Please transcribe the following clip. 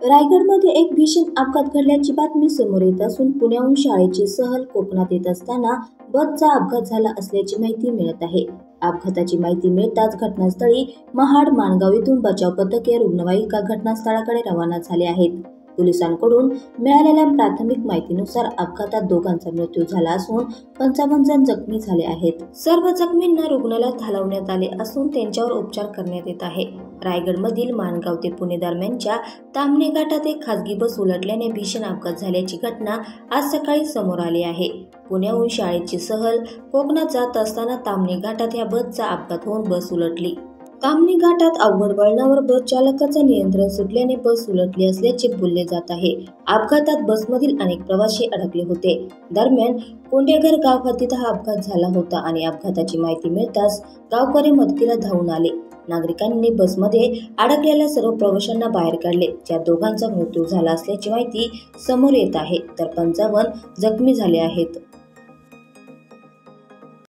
रायगडमध्ये एक भीषण अपघात घडल्याची बातमी समोर येत असून पुण्याहून शाळेची सहल कोकणात येत असताना बसचा अपघात झाला असल्याची माहिती मिळत आहे. अपघाताची माहिती मिळताच घटनास्थळी महाड माणगाव येथून बचाव पथके रुग्णवाहिका घटनास्थळाकडे रवाना झाले आहेत. पोलिसांकडून मिळालेल्या प्राथमिक माहितीनुसार अपघातात दोघांचा मृत्यू झाला असून 55 जण जखमी झाले आहेत. सर्व जखमींना रुग्णालयात हलवण्यात आले असून त्यांच्यावर उपचार करण्यात येत आहे. रायगडमधील माणगाव ते पुणे दरम्यानच्या ताम्हणे घाटात एक खासगी बस उलटल्याने भीषण अपघात झाल्याची घटना आज सकाळी समोर आली आहे. पुण्याहून शाळेची सहल कोकणात जात असताना ताम्हणे घाटात या बसचा अपघात होऊन बस उलटली. ताम्हणे घाटात अवघड वळणावर बस चालकाचं नियंत्रण सुटल्याने बस उलटली असल्याचे बोलले जात आहे. अपघातात बसमधील अनेक प्रवासी अडकले होते. दरम्यान कोंडेघर गाव हद्दीत हा अपघात झाला होता आणि अपघाताची माहिती मिळताच गावकरी मदतीला धावून आले. नागरिकांनी बसमध्ये अडकलेल्या सर्व प्रवाशांना बाहेर काढले. ज्या दोघांचा मृत्यू झाला असल्याची माहिती समोर येत आहे तर 55 जखमी झाले आहेत.